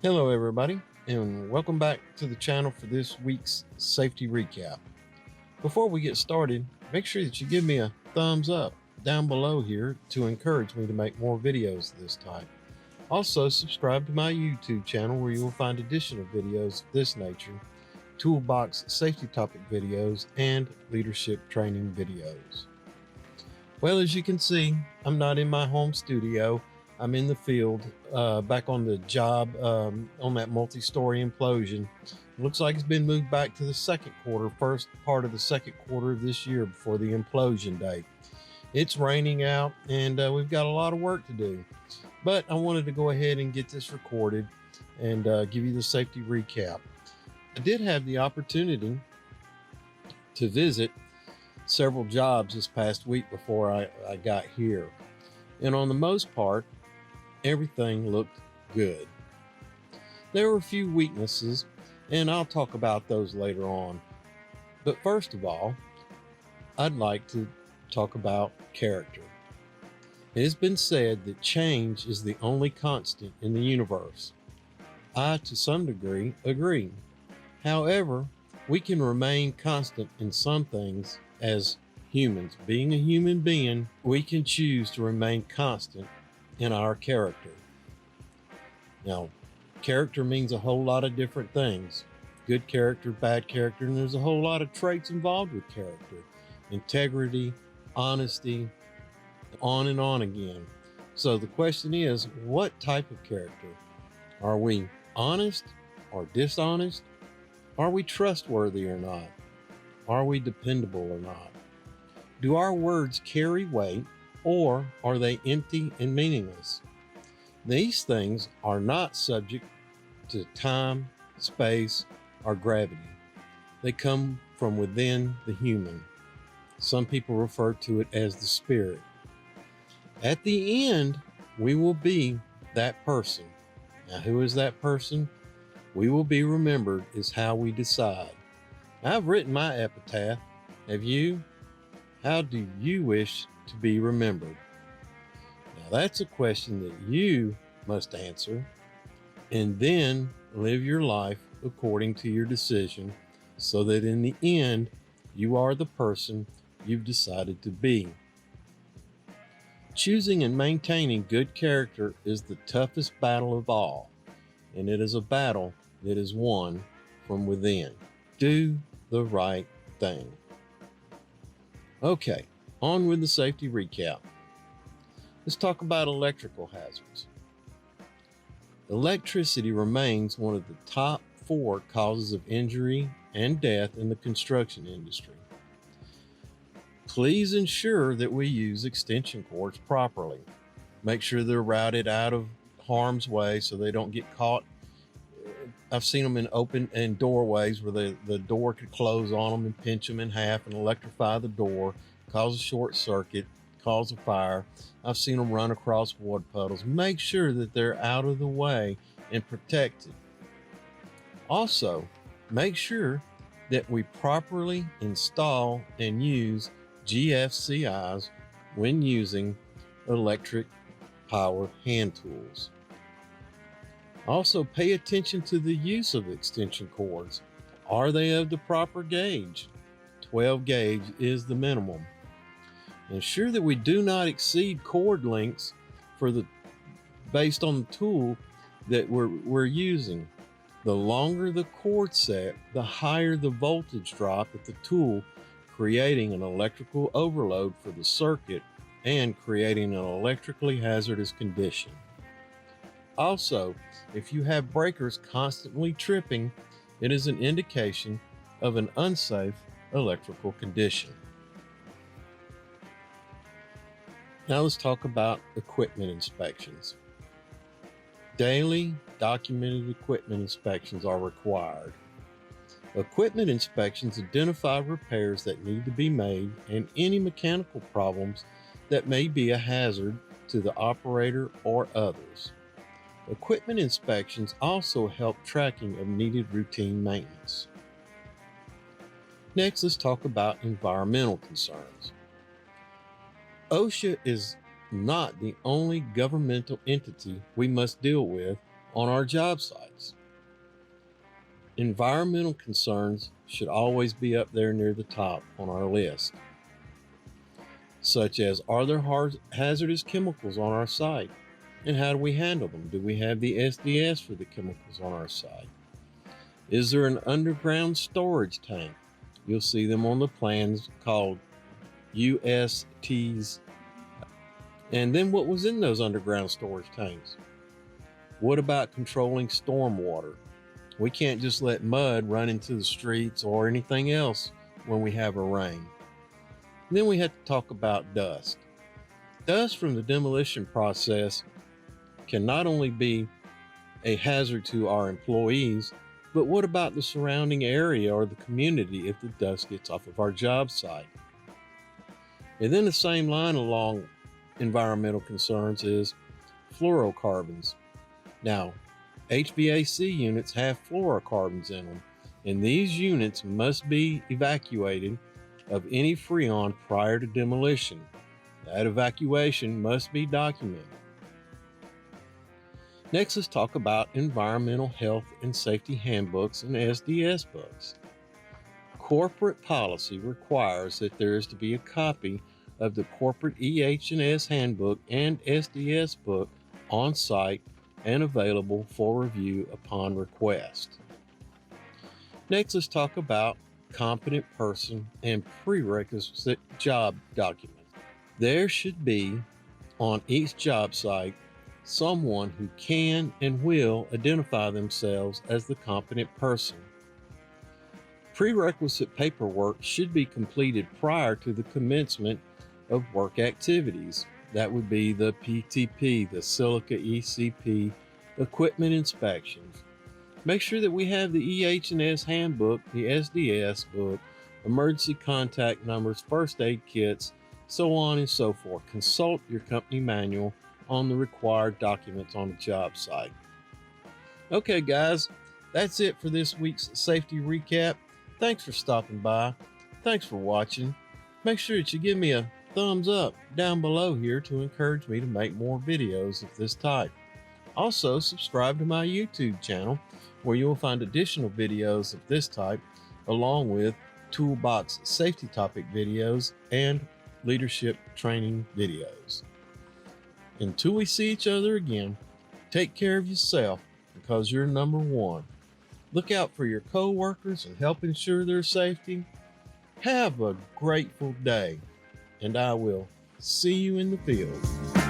Hello everybody, and welcome back to the channel for this week's safety recap. Before we get started, make sure that you give me a thumbs up down below here to encourage me to make more videos of this type. Also, subscribe to my YouTube channel where you will find additional videos of this nature, toolbox safety topic videos, and leadership training videos. Well, as you can see, I'm not in my home studio. I'm in the field, back on the job on that multi-story implosion. It looks like it's been moved back to the first part of the second quarter of this year before the implosion date. It's raining out and we've got a lot of work to do. But I wanted to go ahead and get this recorded and give you the safety recap. I did have the opportunity to visit several jobs this past week before I got here. And on the most part, everything looked good. There were a few weaknesses, and I'll talk about those later on. But first of all, I'd like to talk about character. It has been said that change is the only constant in the universe. I, to some degree, agree. However, we can remain constant in some things as humans. Being a human being, we can choose to remain constant in our character. Now, character means a whole lot of different things. Good character, bad character, and there's a whole lot of traits involved with character. Integrity, honesty, on and on again. So the question is, what type of character? Are we honest or dishonest? Are we trustworthy or not? Are we dependable or not? Do our words carry weight, or are they empty and meaningless? These things are not subject to time, space, or gravity. They come from within the human. Some people refer to it as the spirit. At the end, we will be that person. Now, who is that person? We will be remembered is how we decide. I've written my epitaph. Have you? How do you wish to be remembered? Now, that's a question that you must answer, and then live your life according to your decision so that in the end, you are the person you've decided to be. Choosing and maintaining good character is the toughest battle of all, and it is a battle that is won from within. Do the right thing. Okay, on with the safety recap. Let's talk about electrical hazards. Electricity remains one of the top 4 causes of injury and death in the construction industry. Please ensure that we use extension cords properly. Make sure they're routed out of harm's way so they don't get caught. I've seen them in doorways where the door could close on them and pinch them in half and electrify the door, cause a short circuit, cause a fire. I've seen them run across wood puddles. Make sure that they're out of the way and protected. Also, make sure that we properly install and use GFCIs when using electric power hand tools. Also, pay attention to the use of extension cords. Are they of the proper gauge? 12 gauge is the minimum. Ensure that we do not exceed cord lengths based on the tool that we're using. The longer the cord set, the higher the voltage drop at the tool, creating an electrical overload for the circuit and creating an electrically hazardous condition. Also, if you have breakers constantly tripping, it is an indication of an unsafe electrical condition. Now let's talk about equipment inspections. Daily documented equipment inspections are required. Equipment inspections identify repairs that need to be made and any mechanical problems that may be a hazard to the operator or others. Equipment inspections also help tracking of needed routine maintenance. Next, let's talk about environmental concerns. OSHA is not the only governmental entity we must deal with on our job sites. Environmental concerns should always be up there near the top on our list, such as, are there hazardous chemicals on our site? And how do we handle them? Do we have the SDS for the chemicals on our site? Is there an underground storage tank? You'll see them on the plans called USTs. And then what was in those underground storage tanks? What about controlling stormwater? We can't just let mud run into the streets or anything else when we have a rain. And then we have to talk about dust. Dust from the demolition process can not only be a hazard to our employees, but what about the surrounding area or the community if the dust gets off of our job site? And then the same line along environmental concerns is fluorocarbons. Now, HVAC units have fluorocarbons in them, and these units must be evacuated of any freon prior to demolition. That evacuation must be documented. Next, let's talk about environmental health and safety handbooks and SDS books. Corporate policy requires that there is to be a copy of the corporate EH&S handbook and SDS book on site and available for review upon request. Next, let's talk about competent person and prerequisite job documents. There should be on each job site someone who can and will identify themselves as the competent person. Prerequisite paperwork should be completed prior to the commencement of work activities. That would be the PTP, the Silica ECP, equipment inspections. Make sure that we have the EH&S handbook, the SDS book, emergency contact numbers, first aid kits, so on and so forth. Consult your company manual on the required documents on the job site. Okay, guys, that's it for this week's safety recap. Thanks for stopping by. Thanks for watching. Make sure that you give me a thumbs up down below here to encourage me to make more videos of this type. Also, subscribe to my YouTube channel where you will find additional videos of this type along with toolbox safety topic videos and leadership training videos. Until we see each other again, take care of yourself because you're number one. Look out for your co-workers and help ensure their safety. Have a grateful day, and I will see you in the field.